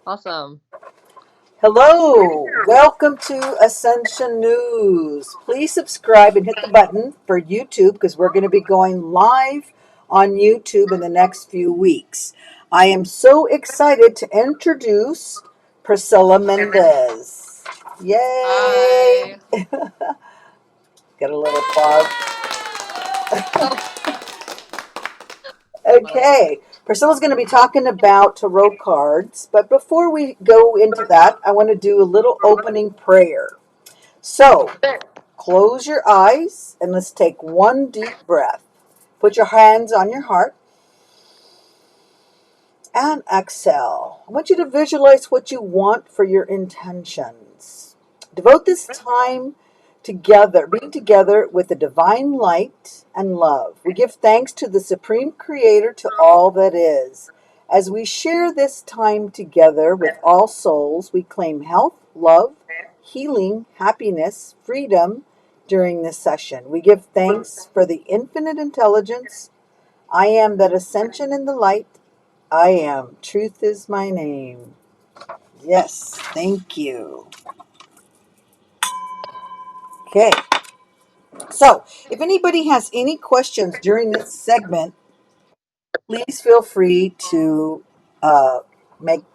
Awesome. Hello, welcome to Ascension News. Please subscribe and hit the button for YouTube because we're going to be going live on YouTube in the next few weeks. I am so excited to introduce Priscilla Mendez. Yay! Hi. Got a little applause. Oh, whatever. Okay, Priscilla's going to be talking about tarot cards, but before we go into that, I want to do a little opening prayer. So, close your eyes and let's take one deep breath. Put your hands on your heart and exhale. I want you to visualize what you want for your intentions. Devote this time together, being together with the divine light and love. We give thanks to the Supreme Creator, to all that is. As we share this time together with all souls, we claim health, love, healing, happiness, freedom during this session. We give thanks for the infinite intelligence. I am that ascension in the light. I am. Truth is my name. Yes, thank you. Okay. So, if anybody has any questions during this segment, please feel free to make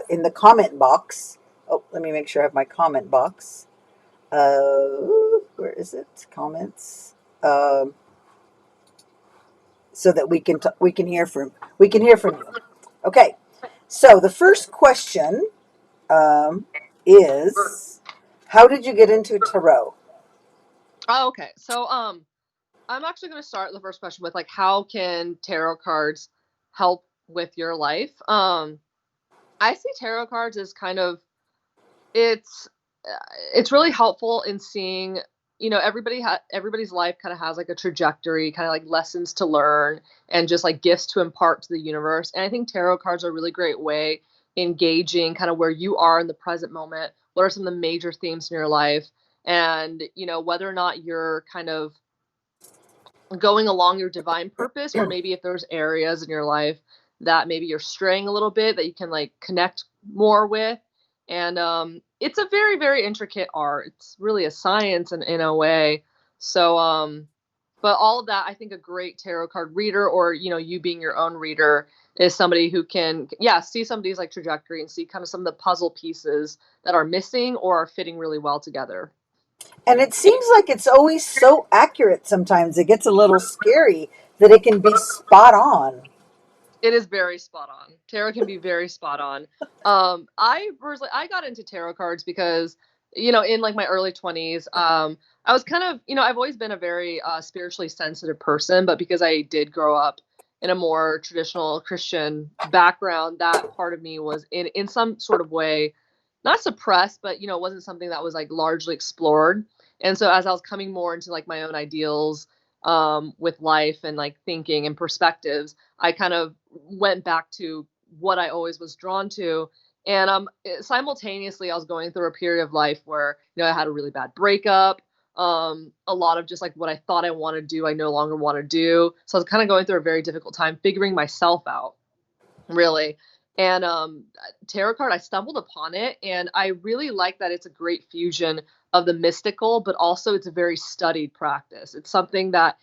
in the comment box. Oh, let me make sure I have my comment box. Where is it? Comments. So that we can hear from you. Okay. So the first question is, how did you get into tarot? Oh, okay. I'm actually going to start the first question with how can tarot cards help with your life? I see tarot cards as kind of it's it's really helpful in seeing, everybody's life kind of has like a trajectory, kind of like lessons to learn and just like gifts to impart to the universe. And I think tarot cards are a really great way in gauging kind of where you are in the present moment. What are some of the major themes in your life? And, whether or not you're kind of going along your divine purpose, or maybe if there's areas in your life that maybe you're straying a little bit that you can like connect more with. And it's a very, very intricate art. It's really a science in a way. But all of that, I think a great tarot card reader, or you being your own reader, is somebody who can, yeah, see somebody's like trajectory and see kind of some of the puzzle pieces that are missing or are fitting really well together. And it seems like it's always so accurate sometimes. It gets a little scary that it can be spot on. It is very spot on. Tarot can be very spot on. I got into tarot cards because, in like my early 20s, I was kind of, I've always been a very spiritually sensitive person, but because I did grow up in a more traditional Christian background, that part of me was in some sort of way not suppressed, but it wasn't something that was like largely explored. And so as I was coming more into like my own ideals with life and like thinking and perspectives, I kind of went back to what I always was drawn to. And simultaneously, I was going through a period of life where, I had a really bad breakup. A lot of just like what I thought I want to do, I no longer want to do. So I was kind of going through a very difficult time figuring myself out, really. And tarot card, I stumbled upon it, and I really like that it's a great fusion of the mystical, but also it's a very studied practice. It's something that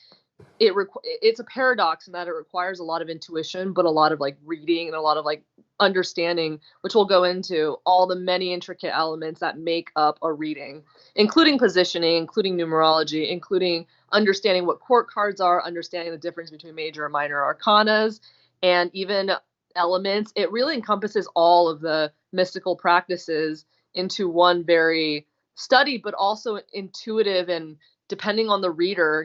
it's a paradox in that it requires a lot of intuition, but a lot of like reading and a lot of like understanding, which we'll go into all the many intricate elements that make up a reading, including positioning, including numerology, including understanding what court cards are, understanding the difference between major and minor arcanas, and even elements. It really encompasses all of the mystical practices into one very studied but also intuitive, and depending on the reader,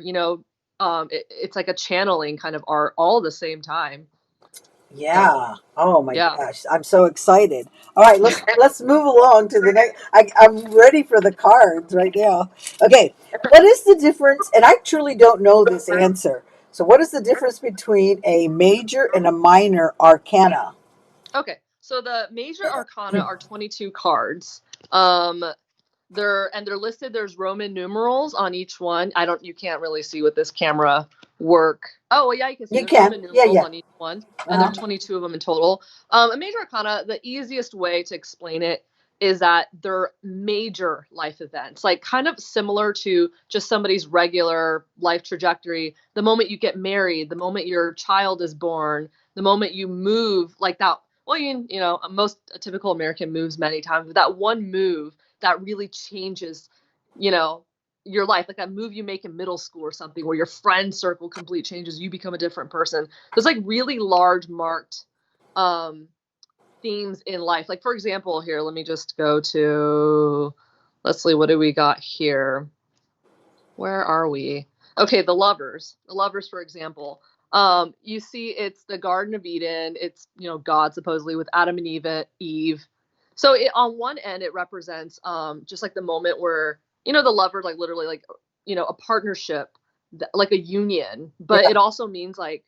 it's like a channeling kind of art all at the same time. So Yeah. Oh my yeah. gosh, I'm so excited. All right, let's move along to the next. I'm ready for the cards right now. Okay, what is the difference? And I truly don't know this answer. So, what is the difference between a major and a minor arcana? Okay. So the major arcana are 22 cards. Um they're listed. There's Roman numerals on each one. You can't really see with this camera work. Oh, well, yeah, you can see You there's can. Roman Yeah, numerals yeah. on each one, and there's 22 of them in total. A major arcana, the easiest way to explain it is that they're major life events, like kind of similar to just somebody's regular life trajectory. The moment you get married, the moment your child is born, the moment you move, like that. Well, you know, a typical American moves many times, but that one move that really changes, you know, your life, like that move you make in middle school or something, where your friend circle complete changes, you become a different person. There's like really large marked themes in life. Like, for example, here, let me just go to, let's see, what do we got here? Where are we? Okay, the lovers. The lovers, for example. You see, it's the Garden of Eden. It's, you know, God supposedly with Adam and Eve. So on one end, it represents just like the moment where, you know, the lovers, like literally like, you know, a partnership, like a union. But Yeah. it also means like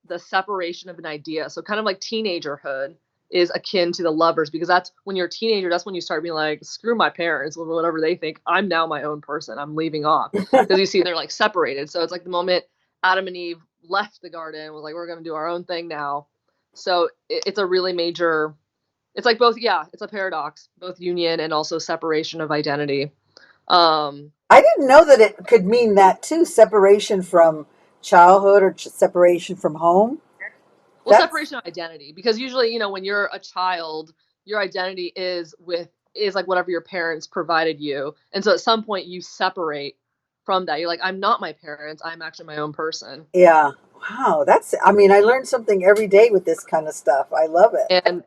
the separation of an idea. So kind of like teenagerhood is akin to the lovers, because that's when you're a teenager, that's when you start being like, screw my parents, whatever they think, I'm now my own person, I'm leaving off. Because you see they're like separated. So it's like the moment Adam and Eve left the garden, was like, we're going to do our own thing now. So it's a really major, it's like both, yeah, it's a paradox, both union and also separation of identity. I didn't know that it could mean that too, separation from childhood or separation from home. Well, That's separation of identity, because usually, you know, when you're a child, your identity is like whatever your parents provided you. And so at some point you separate from that. You're like, I'm not my parents, I'm actually my own person. yeah. Wow, that's I mean, I learn something every day with this kind of stuff. I love it. And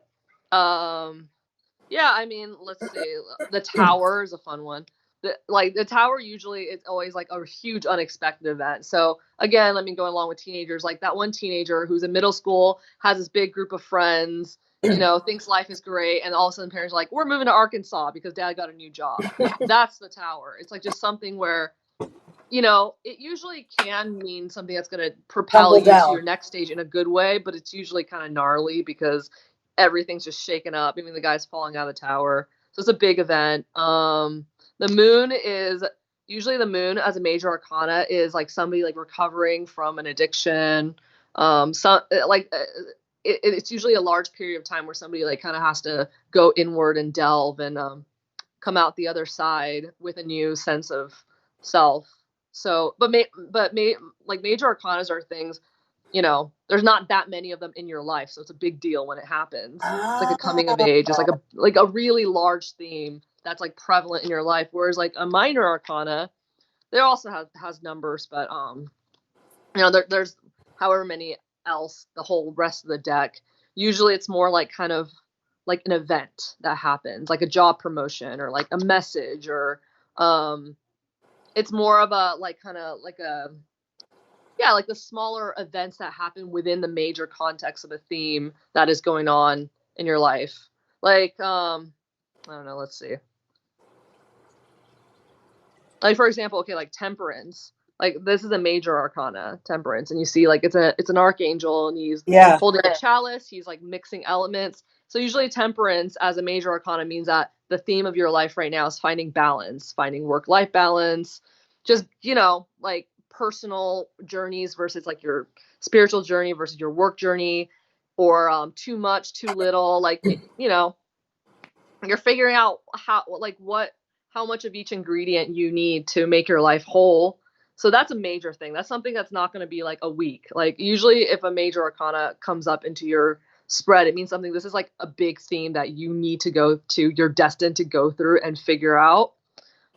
yeah, I mean, let's see. The tower is a fun one. The tower usually is always like a huge unexpected event. So again, let me go along with teenagers. Like that one teenager who's in middle school, has this big group of friends, you know, thinks life is great, and all of a sudden parents are like, we're moving to Arkansas because dad got a new job. That's the tower. It's like just something where, you know, it usually can mean something that's going to propel Tumble you to your down. next stage in a good way, but it's usually kind of gnarly because everything's just shaken up. I mean, the guy's falling out of the tower. So it's a big event. The moon is usually, the moon as a major arcana is like somebody like recovering from an addiction. It's usually a large period of time where somebody like kind of has to go inward and delve and come out the other side with a new sense of self. So, like major arcanas are things, you know, there's not that many of them in your life, so it's a big deal when it happens. It's like a coming of Ah, age. It's like a really large theme that's like prevalent in your life. Whereas like a minor arcana, there also has numbers, but you know, there's however many else the whole rest of the deck. Usually, it's more like kind of like an event that happens, like a job promotion or like a message, or um, it's more of a like kind of like a, yeah, like the smaller events that happen within the major context of a theme that is going on in your life. Like I don't know, let's see. Like for example, okay, like temperance. Like this is a major arcana, temperance, and you see like it's an archangel, and he's yeah. holding a chalice, he's like mixing elements. So usually temperance as a major arcana means that the theme of your life right now is finding balance, finding work-life balance, just, you know, like personal journeys versus like your spiritual journey versus your work journey, or too much, too little, like, you know, you're figuring out how much of each ingredient you need to make your life whole. So that's a major thing. That's something that's not going to be like a week. Like usually if a major arcana comes up into your spread, it means something, this is like a big theme that you need to go to, you're destined to go through and figure out.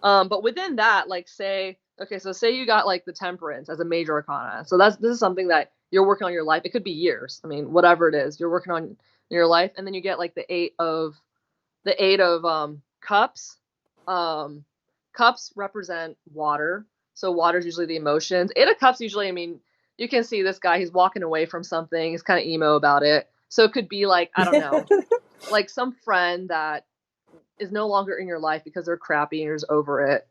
But within that, like say, okay, so say you got like the temperance as a major arcana. So this is something that you're working on your life. It could be years. I mean, whatever it is, you're working on in your life. And then you get like the eight of cups. Um, Cups represent water. So water is usually the emotions. Eight of cups usually, I mean, you can see this guy, he's walking away from something. He's kind of emo about it. So it could be like, I don't know, like some friend that is no longer in your life because they're crappy and you're just over it,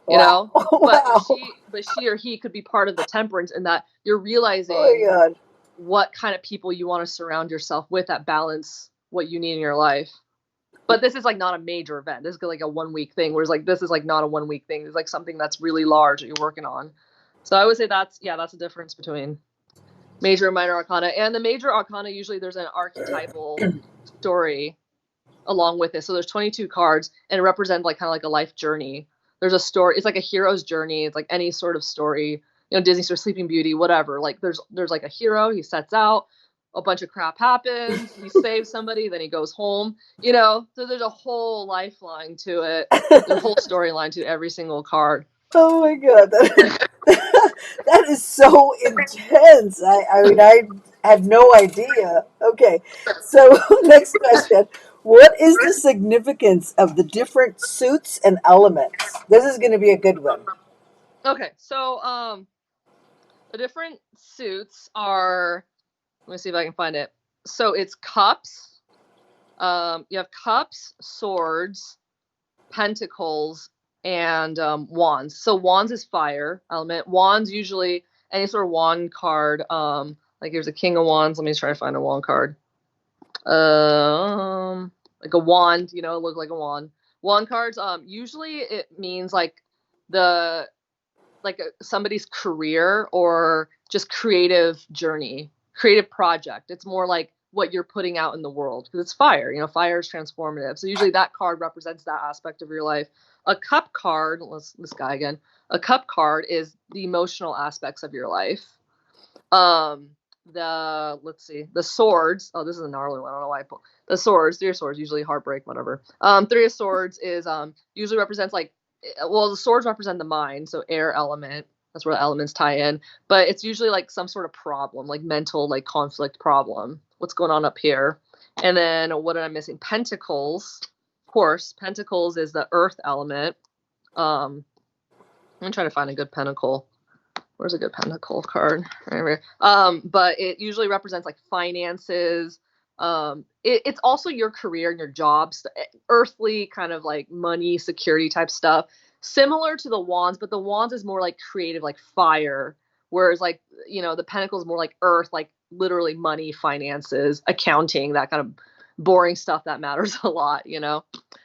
you Wow. know? But Wow. she or he could be part of the temperance, in that you're Oh my realizing God. what kind of people you want to surround yourself with that balance what you need in your life. But this is like not a major event. This is like a 1 week thing. Whereas like this is like not a 1 week thing. It's like something that's really large that you're working on. So I would say that's a difference between major and minor arcana. And the major arcana, usually there's an archetypal story along with it. So there's 22 cards, and it represents like kind of like a life journey. There's a story. It's like a hero's journey. It's like any sort of story, Disney story, Sleeping Beauty, whatever. Like there's like a hero. He sets out, a bunch of crap happens. He saves somebody, then he goes home. So there's a whole lifeline to it. There's a whole storyline to every single card. Oh my God, that is so intense. I mean, I had no idea. Okay, so next question. What is the significance of the different suits and elements? This is going to be a good one. Okay, so the different suits are, let me see if I can find it. So it's cups. You have cups, swords, pentacles, and wands. So wands is fire element. Wands, usually any sort of wand card. Like here's a King of Wands. Let me try to find a wand card. Like a wand, look like a wand. Wand cards. Usually it means like somebody's career or just creative journey, creative project. It's more like what you're putting out in the world, because it's fire. Fire is transformative. So usually that card represents that aspect of your life. A cup card, this guy again. A cup card is the emotional aspects of your life. Let's see, the swords. Oh, this is a gnarly one. I don't know why I pulled the swords. 3 of Swords, usually heartbreak, whatever. 3 of Swords is usually represents like, well, the swords represent the mind, so air element. That's where the elements tie in. But it's usually like some sort of problem, like mental, like conflict problem. What's going on up here? And then what am I missing? Pentacles. Of course, Pentacles is the earth element. I'm trying to find a good pentacle. Where's a good pentacle card? Right here. But it usually represents like finances. It's also your career and your jobs, earthly kind of like money, security type stuff. Similar to the wands, but the wands is more like creative, like fire. Whereas like, the pentacle is more like earth, like literally money, finances, accounting, that kind of boring stuff that matters a lot,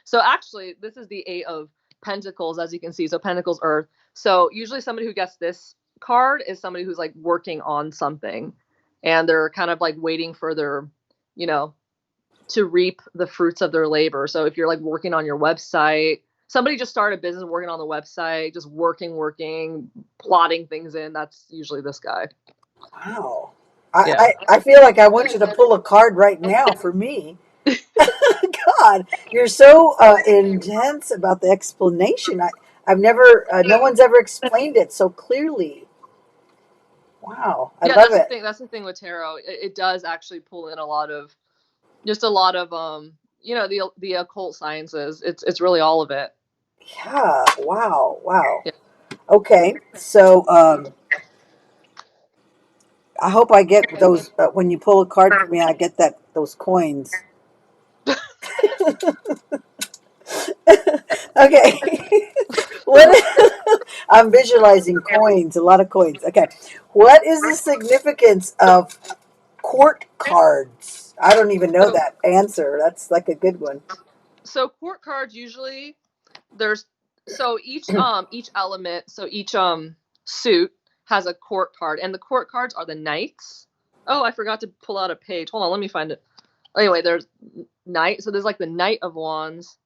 So actually, this is the 8 of Pentacles, as you can see. So Pentacles, earth. So usually somebody who gets this card is somebody who's like working on something, and they're kind of like waiting for their, to reap the fruits of their labor. So if you're like working on your website, somebody just started a business working on the website, just working, plotting things in, that's usually this guy. Wow. I feel like I want you to pull a card right now for me. God, you're so intense about the explanation. I've never, no one's ever explained it so clearly. Wow, I love That's it. the thing. That's the thing with tarot. It does actually pull in a lot of the occult sciences. It's really all of it. Yeah. Wow. Wow. Yeah. Okay. So, I hope I get those when you pull a card for me. I get those coins. Okay. What? I'm visualizing coins, a lot of coins. Okay. What is the significance of court cards? I don't even know So that answer. That's like a good one. so court cards usually there's so each element, so each suit has a court card, and the court cards are the knights. Oh, I forgot to pull out a page. Hold on, let me find it. Anyway, there's knight. So there's like the Knight of Wands.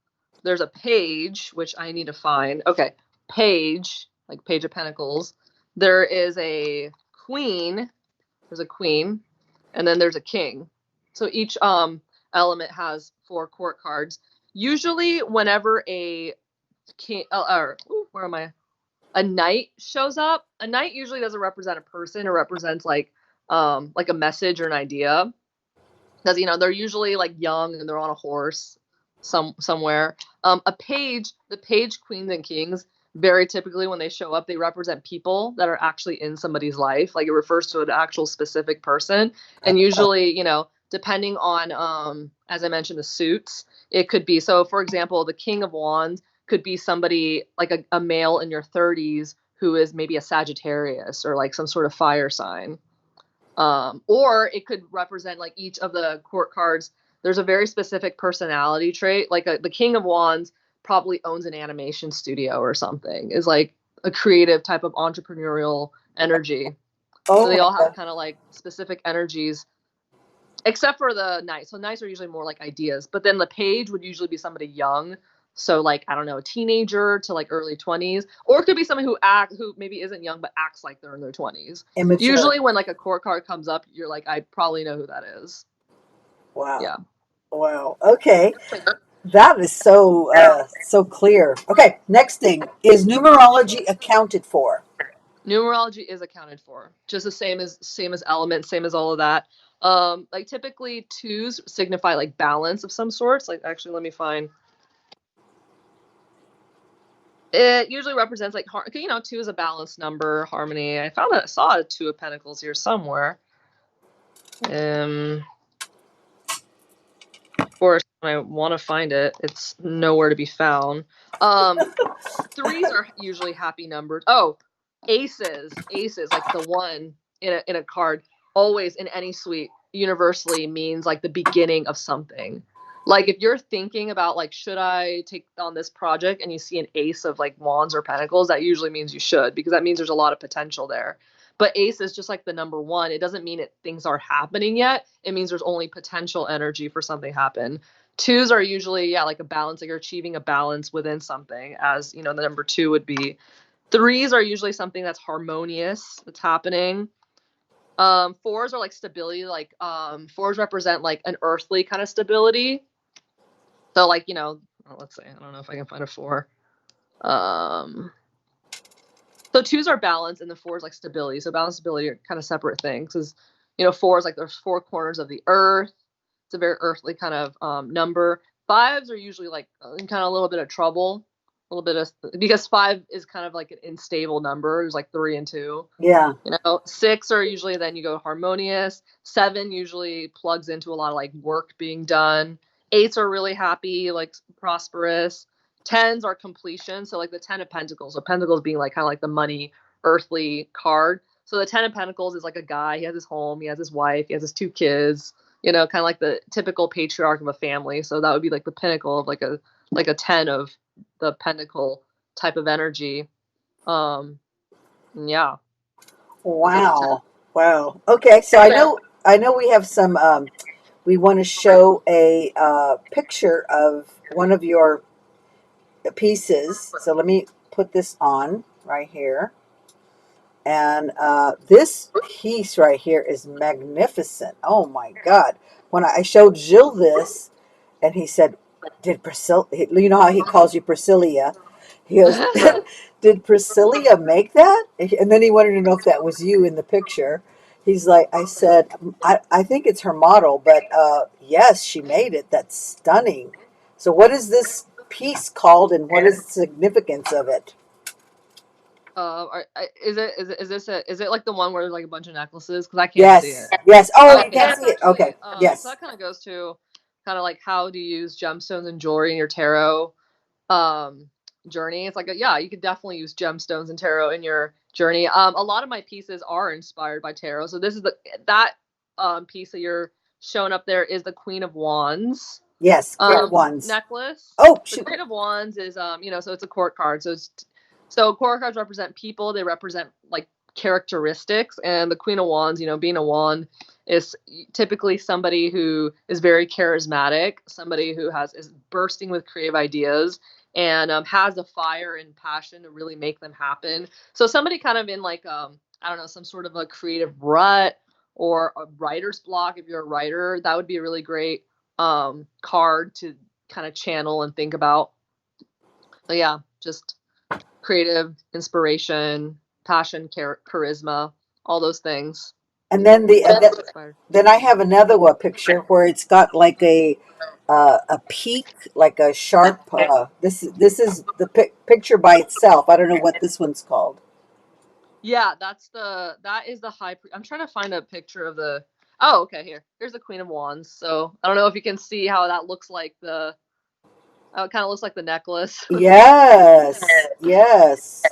There's a page, which I need to find. Okay, page, like Page of Pentacles. There is a queen. There's a queen, and then there's a king. So each element has 4 court cards. Usually, whenever a king, where am I? A knight shows up. A knight usually doesn't represent a person; it represents like a message or an idea. Because they're usually like young and they're on a horse somewhere. The page queens and kings, very typically when they show up, they represent people that are actually in somebody's life. Like it refers to an actual specific person, and usually depending on as I mentioned, the suits, it could be. So for example, the King of Wands could be somebody like a male in your 30s who is maybe a Sagittarius or like some sort of fire sign. Or it could represent like each of the court cards. there's a very specific personality trait. Like the King of Wands probably owns an animation studio or something, is like a creative type of entrepreneurial energy. Oh So they my all have God. kind of like specific energies, except for the Knight. So Knights are usually more like ideas, but then the Page would usually be somebody young. So like, I don't know, a teenager to like early 20s, or it could be somebody who maybe isn't young but acts like they're in their 20s. Immature. Usually when like a court card comes up, you're like, I probably know who that is. Wow. Yeah. Wow. Okay. That is so clear. Okay, next thing is numerology accounted for. Numerology is accounted for, just the same as elements, same as all of that. Like typically twos signify like balance of some sorts. Like actually, let me find. It usually represents like, two is a balanced number, harmony. I saw a two of pentacles here somewhere. Of course, when I want to find it, it's nowhere to be found. Threes are usually happy numbers. Oh, aces, like the one in a card, always in any suite universally means like the beginning of something. Like if you're thinking about like, should I take on this project, and you see an ace of like wands or pentacles, that usually means you should, because that means there's a lot of potential there. But ace is just like the number one. It doesn't mean things are happening yet. It means there's only potential energy for something to happen. Twos are usually, like a balance, like you're achieving a balance within something, as the number two would be. Threes are usually something that's harmonious, that's happening. Fours are like stability, like fours represent like an earthly kind of stability. So like, let's say, I don't know if I can find a four. So twos are balance and the fours like stability. So balance and stability are kind of separate things. Because fours, like there's four corners of the earth. It's a very earthly kind of number. Fives are usually like in kind of a little bit of trouble, a little bit of, because five is kind of like an unstable number. There's like 3 and 2. Yeah. Six are usually, then you go harmonious. Seven usually plugs into a lot of like work being done. Eights are really happy, like prosperous. Tens are completion. So like the 10 of Pentacles. So Pentacles being like kind of like the money, earthly card. So the 10 of Pentacles is like a guy. He has his home. He has his wife. He has his 2 kids. Kind of like the typical patriarch of a family. So that would be like the pinnacle of like a 10 of the Pentacle type of energy. Yeah. Wow. Wow. Okay, so I know we have some we want to show a picture of one of your pieces. So let me put this on right here. And this piece right here is magnificent. Oh my God. When I showed Jill this, and he said, did Priscilla, you know how he calls you Priscilla? He goes, did Priscilla make that? And then he wanted to know if that was you in the picture. He's like, I said, I think it's her model, but yes, she made it. That's stunning. So what is this piece called, and what is the significance of it? Is it like the one where there's like a bunch of necklaces? Because I can't see Yes, it. yes. Oh, you Okay, can't that's see it. actually Okay, so yes. that kind of goes to kind of like how do you use gemstones and jewelry in your tarot um journey. It's like you could definitely use gemstones and tarot in your journey. A lot of my pieces are inspired by tarot. So this is that piece that you're showing up there is the Queen of Wands Yes, Queen of Wands. necklace. Oh, The shoot. Queen of Wands is so it's a court card. So court cards represent people. They represent like characteristics, and the Queen of Wands, being a wand, is typically somebody who is very charismatic, somebody who is bursting with creative ideas, and has a fire and passion to really make them happen. So somebody kind of in like I don't know, some sort of a creative rut or a writer's block. If you're a writer, that would be a really great card to kind of channel and think about. So yeah, just creative inspiration, passion, charisma, all those things. And then Inspired. then I have another one picture where it's got like a peak, like a sharp. This is the picture by itself. I don't know what this one's called. Yeah, that is the high. I'm trying to find a picture of the. Oh, okay. Here's the Queen of Wands. So I don't know if you can see how that looks like the. How it kind of looks like the necklace. Yes, yes,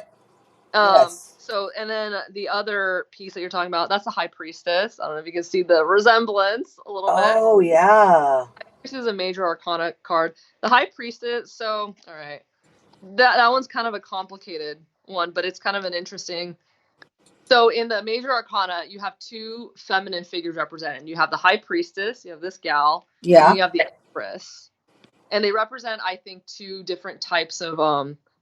yes. So and then the other piece that you're talking about, that's the High Priestess. I don't know if you can see the resemblance a little bit. Oh yeah. This is a major arcana card. The High Priestess. So, all right, that one's kind of a complicated one, but it's kind of an interesting. So in the major arcana, you have two feminine figures represented. You have the High Priestess, you have this gal, and then Yeah. you have the Empress. And they represent, I think, two different types of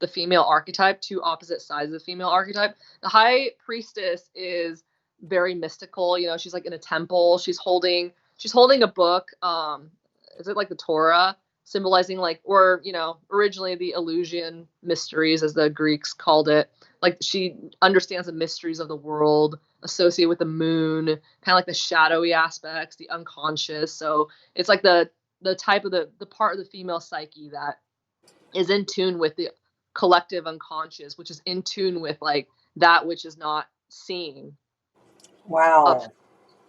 the female archetype, two opposite sides of the female archetype. The High Priestess is very mystical. You know, she's like in a temple. She's holding a book. Is it like the Torah, symbolizing like, or you know, originally the Eleusinian mysteries, as the Greeks called it. Like she understands the mysteries of the world associated with the moon, kind of like the shadowy aspects, the unconscious. So it's like the type of the part of the female psyche that is in tune with the collective unconscious, which is in tune with like that which is not seen up,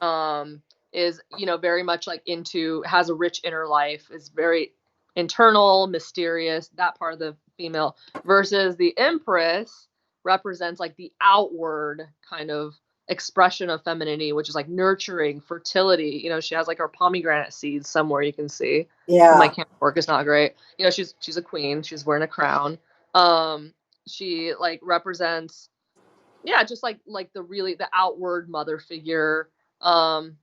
Wow. is, you know, very much like into, has a rich inner life, is very internal, mysterious, that part of the female, versus the Empress represents like the outward kind of expression of femininity, which is like nurturing, fertility. You know, she has like her pomegranate seeds somewhere, you can see. My Yeah. camera work is not great. You know, she's a queen, she's wearing a crown. She like represents, yeah, just like the outward mother figure.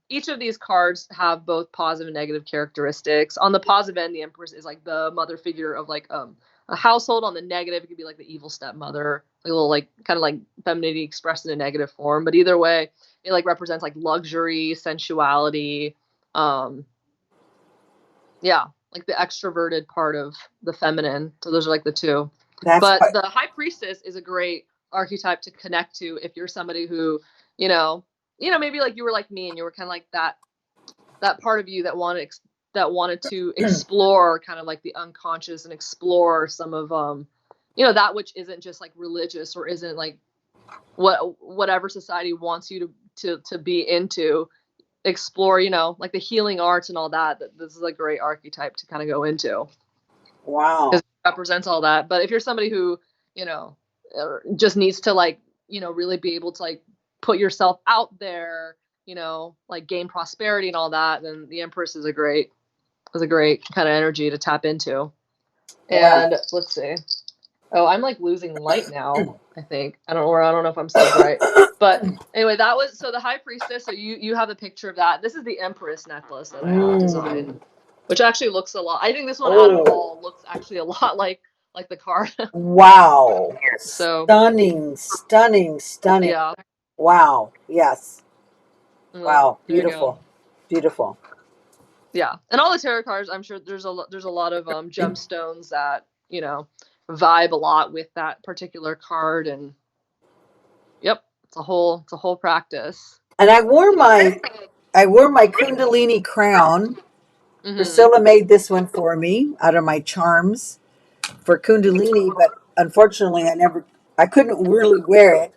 Each of these cards have both positive and negative characteristics. On the positive end, the Empress is like the mother figure of like a household. On the negative, it could be like the evil stepmother, like a little like kind of like femininity expressed in a negative form. But either way, it like represents like luxury, sensuality, yeah, like the extroverted part of the feminine. So those are like the two. That's But quite, the High Priestess is a great archetype to connect to if you're somebody who, you know, maybe like you were like me and you were kind of like that part of you that wanted to explore kind of like the unconscious and explore some of you know, that which isn't just like religious or isn't like whatever society wants you to be into. Explore, you know, like the healing arts and all that. This is a great archetype to kind of go into wow. because it represents all that. But if you're somebody who, you know, just needs to like, you know, really be able to like put yourself out there, you know, like gain prosperity and all that, then the Empress is a great kind of energy to tap into. Wow. And let's see. Oh, I'm like losing light now, I think. I don't know if I'm still bright. But anyway, that was, so the High Priestess, so you have a picture of that. This is the Empress necklace that I have designed, which actually looks a lot. I think this one out of Oh, all looks actually a lot like the card. wow. So Stunning, stunning, stunning. yeah. Wow. Yes. Well, Wow. there you go. Beautiful. Beautiful. Yeah. And all the tarot cards, I'm sure there's a lot of gemstones that, you know, vibe a lot with that particular card. And yep, it's a whole practice. And I wore my Kundalini crown. Mm-hmm. Priscilla made this one for me out of my charms for Kundalini, but unfortunately I couldn't really wear it.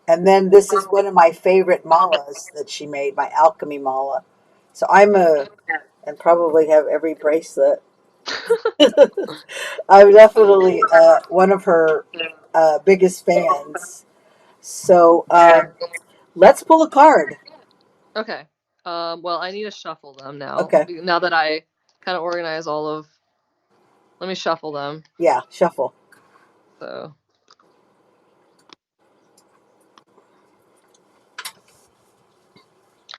And then this is one of my favorite malas that she made, my alchemy mala. So and probably have every bracelet. I'm definitely one of her biggest fans. So let's pull a card. Okay. Well, I need to shuffle them now. Okay. Now that I kind of organize all of, let me shuffle them. Yeah, shuffle. So,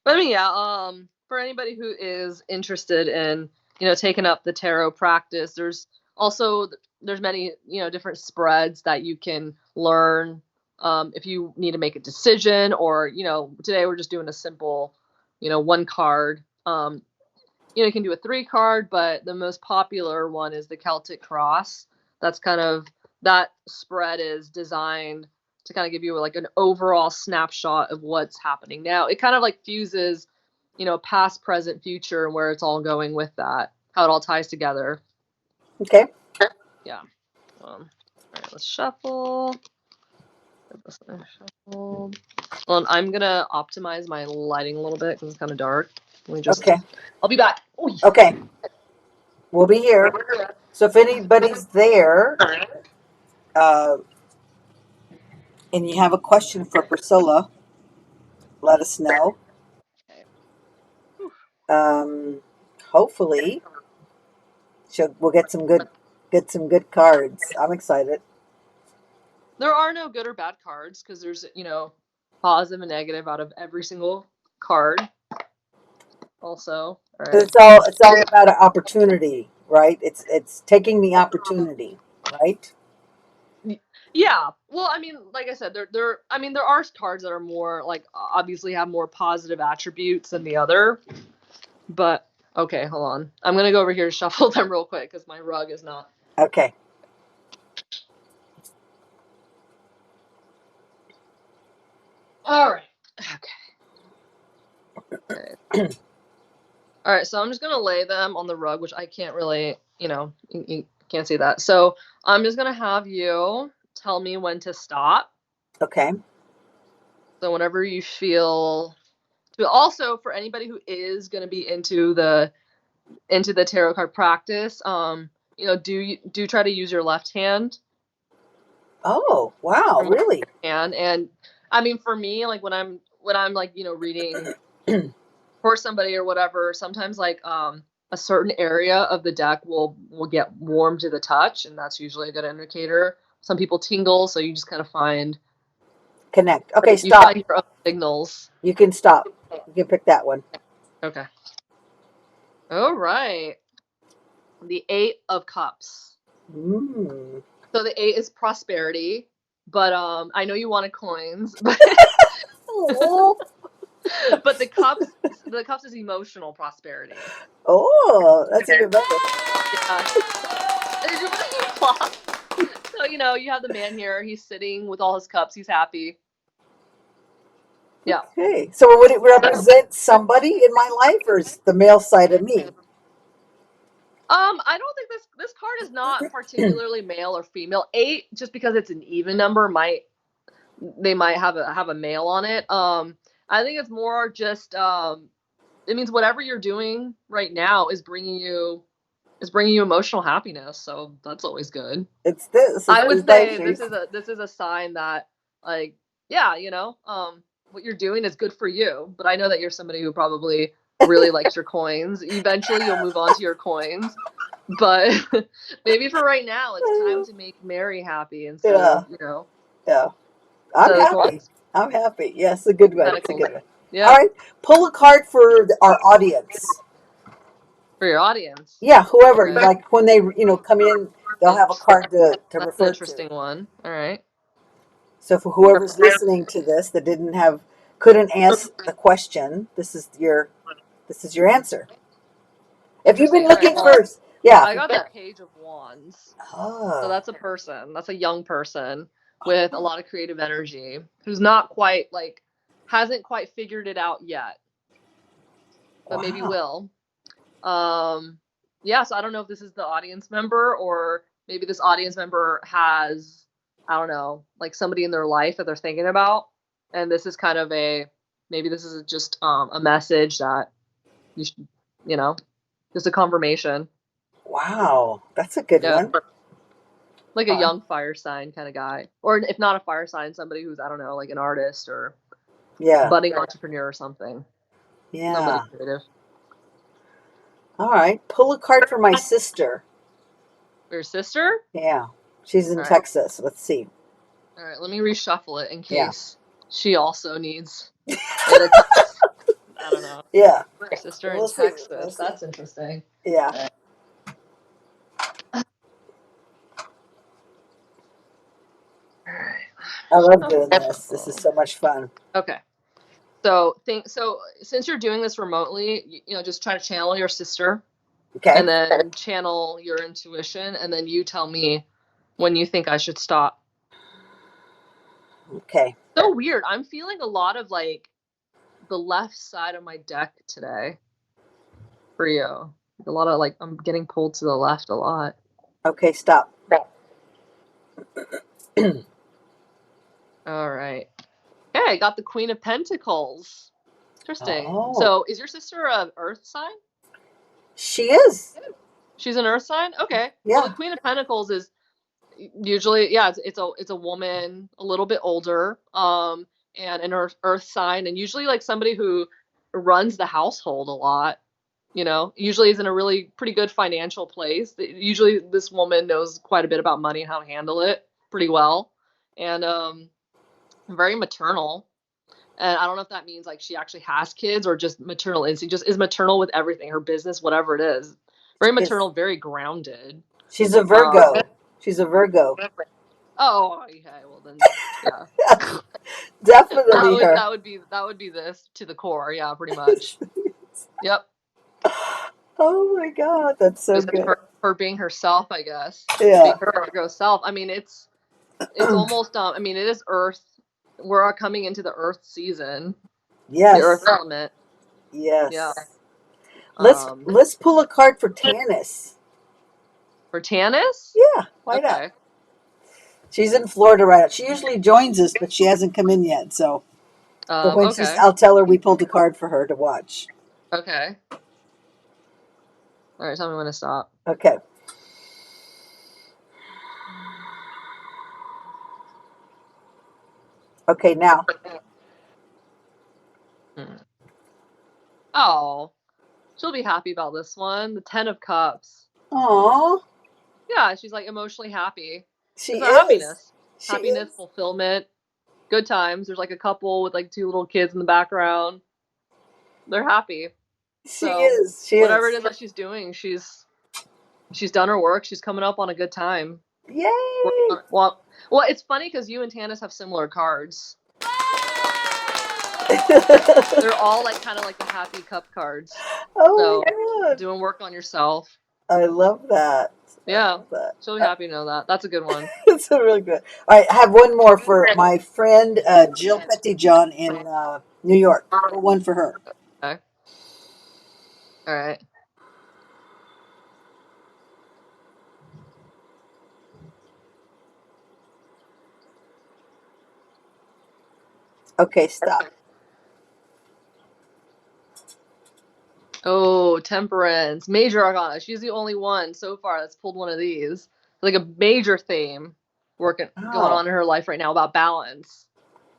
but I mean, yeah. For anybody who is interested in, you know, taking up the tarot practice, there's many, you know, different spreads that you can learn. If you need to make a decision, or you know, today we're just doing a simple, you know, one card. You know, you can do a 3 card, but the most popular one is the Celtic Cross. That's kind of, that spread is designed to kind of give you like an overall snapshot of what's happening now. It kind of like fuses, you know, past, present, future, and where it's all going with that, how it all ties together. Okay. Yeah. All right, let's shuffle. Shuffle. Well, I'm gonna optimize my lighting a little bit because it's kind of dark. Let me just. Okay. I'll be back. Oy. Okay. We'll be here. So if anybody's there uh, and you have a question for Priscilla, let us know. Okay. Um, hopefully. we'll get some good cards. I'm excited. There are no good or bad cards because there's, positive and negative out of every single card. Also, all right. It's all about an opportunity, right? It's taking the opportunity, right? Yeah. Well, I mean, like I said, there are cards that are more like obviously have more positive attributes than the other. But okay, hold on. I'm gonna go over here to shuffle them real quick because my rug is not. Okay. All right. Okay. All right. So I'm just gonna lay them on the rug, which I can't really, you can't see that. So I'm just gonna have you tell me when to stop. Okay. So whenever you feel. But also for anybody who is gonna be into the tarot card practice, do try to use your left hand. Oh, wow, really? And I mean, for me, like when I'm like, reading for somebody or whatever, sometimes like a certain area of the deck will get warm to the touch, and that's usually a good indicator. Some people tingle, so you just kind of Connect. Okay, you stop. find your own signals. You can stop. You can pick that one. Okay. All right. The 8 of Cups. Mm. So the 8 is prosperity, but I know you wanted coins, but Oh. but the cups is emotional prosperity. Oh, that's even better. So you have the man here. He's sitting with all his cups. He's happy. Yeah. Okay. So would it represent somebody in my life, or is the male side of me? I don't think this card is not particularly male or female. 8, just because it's an even number, might have a male on it. I think it's more just it means whatever you're doing right now is bringing you emotional happiness. So that's always good. It's this. I would It's say nice. this is a sign that, like, yeah, what you're doing is good for you. But I know that you're somebody who probably really likes your coins. Eventually you'll move on to your coins. But maybe for right now it's time to make Mary happy instead of, Yeah. I'm the happy. coins. I'm happy. Yes, a good one. It's a Pentacles. good one. Yeah. All right. Pull a card for our audience. For your audience. Yeah, whoever. Okay. Like when they, come in, they'll have a card to That's refer an to. interesting one. All right. So for whoever's listening to this that couldn't ask the question, this is your answer. If you've been looking first, yeah. I got the Page of Wands. Oh. So that's a person. That's a young person with a lot of creative energy who's not quite hasn't quite figured it out yet, but maybe will. Yeah. So I don't know if this is the audience member or maybe this audience member has, I don't know, like somebody in their life that they're thinking about, and this is kind of maybe this is just a message that you should, just a confirmation. Wow, that's a good one. Like a young fire sign kind of guy, or if not a fire sign, somebody who's, I don't know, like an artist or budding entrepreneur or something. Yeah. Somebody creative. All right, pull a card for my sister. Your sister? Yeah, she's in Texas. Let's see. All right, let me reshuffle it in case she also needs. I don't know. Yeah. Your sister in Texas. That's interesting. Yeah. I love doing this. This is so much fun. Okay. So since you're doing this remotely, just try to channel your sister. Okay. And then channel your intuition, and then you tell me when you think I should stop. Okay. So weird. I'm feeling a lot of like the left side of my deck today for you. A lot of I'm getting pulled to the left a lot. Okay, stop. All right. Okay, I got the Queen of Pentacles. Interesting. Oh. So is your sister an earth sign? She is. She's an earth sign? Okay. Yeah. Well, the Queen of Pentacles is usually, it's a woman, a little bit older, and an earth sign, and usually like somebody who runs the household a lot. usually is in a really pretty good financial place. Usually this woman knows quite a bit about money and how to handle it pretty well. And very maternal. And I don't know if that means like she actually has kids or just maternal instinct, just is maternal with everything, her business, whatever it is. Very maternal, very grounded. She's a Virgo. She's a Virgo. Oh, okay. Well then, yeah. Definitely her. That would be this to the core. Yeah, pretty much. Yep. Oh my God, that's so Just good. her being herself, I guess. Yeah. Being her Virgo self. I mean, it's almost. I mean, it is Earth. We're coming into the Earth season. Yes. The Earth element. Yes. Yeah. Let's pull a card for Tanis. For Tanis? Yeah. Why not? She's in Florida right now. She usually joins us, but she hasn't come in yet. So, but when I'll tell her we pulled a card for her to watch. Okay. All right, tell me when to stop. Okay. Okay, now. Oh, she'll be happy about this one. The 10 of Cups. Aww. Yeah, she's like emotionally happy. She is. Happiness, fulfillment, good times. There's like a couple with like 2 little kids in the background. They're happy. She is. Whatever it is that she's doing, she's done her work. She's coming up on a good time. Yay! Well, it's funny because you and Tanis have similar cards. They're all like kind of like the happy cup cards. Oh my God. Doing work on yourself. I love that. Yeah. She'll be happy to know that. That's a good one. It's a really good. All right, I have one more for my friend Jill Pettyjohn in New York. One for her. Okay. All right. Okay, stop. Oh, Temperance. Major Arcana. She's the only one so far that's pulled one of these. Like a major theme going on in her life right now about balance.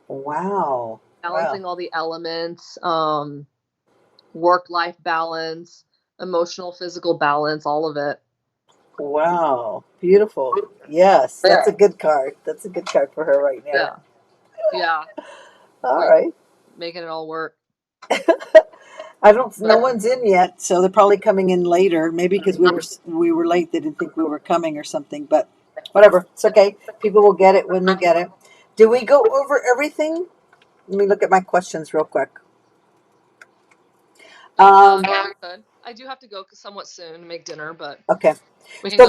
Wow. Balancing all the elements, work-life balance, emotional, physical balance, all of it. Wow. Beautiful. Yes, that's a good card. That's a good card for her right now. Yeah. All right. Making it all work. No one's in yet, so they're probably coming in later. Maybe because we were late, they didn't think we were coming or something. But whatever, it's okay. People will get it when they get it. Did we go over everything? Let me look at my questions real quick. I do have to go somewhat soon to make dinner, but okay. So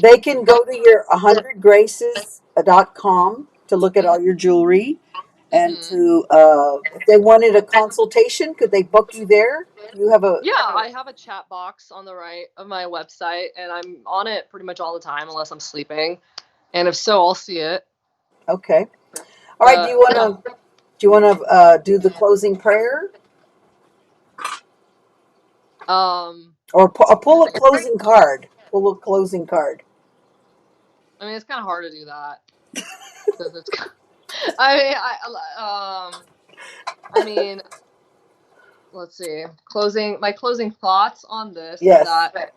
they can go to your 100graces.com to look at all your jewelry. And to if they wanted a consultation, could they book you there? You have I have a chat box on the right of my website, and I'm on it pretty much all the time unless I'm sleeping. And if so, I'll see it. Okay. All right. Do you want to do the closing prayer? Or pull a closing card. Pull a closing card. I mean, it's kind of hard to do that. I mean, let's see. My closing thoughts on this is that,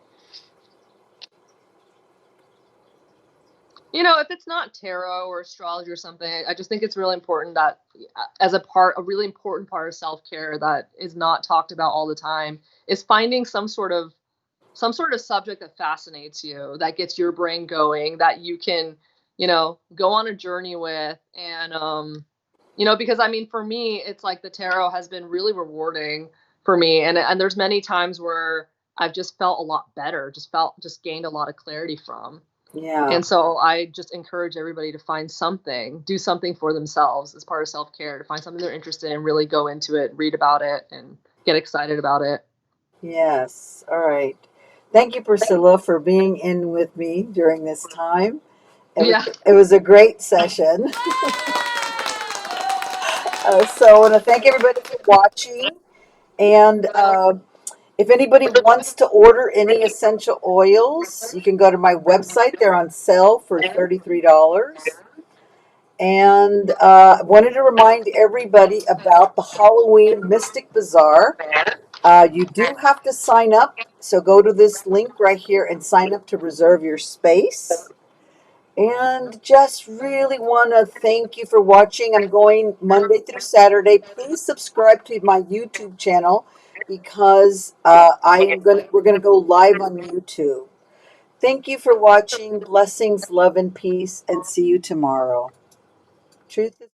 if it's not tarot or astrology or something, I just think it's really important that as a really important part of self-care that is not talked about all the time is finding some sort of subject that fascinates you, that gets your brain going, that you can, go on a journey with. And, because I mean, for me, it's like the tarot has been really rewarding for me. And there's many times where I've just felt a lot better, just gained a lot of clarity from. Yeah. And so I just encourage everybody to do something for themselves as part of self-care, to find something they're interested in, really go into it, read about it, and get excited about it. Yes. All right. Thank you, Priscilla, for being in with me during this time. It was a great session. So I want to thank everybody for watching. And if anybody wants to order any essential oils, you can go to my website. They're on sale for $33. And I wanted to remind everybody about the Halloween Mystic Bazaar. You do have to sign up. So go to this link right here and sign up to reserve your space. And just really want to thank you for watching. I'm going Monday through Saturday. Please subscribe to my YouTube channel because we're gonna go live on YouTube. Thank you for watching. Blessings, love, and peace, and see you tomorrow. Truth is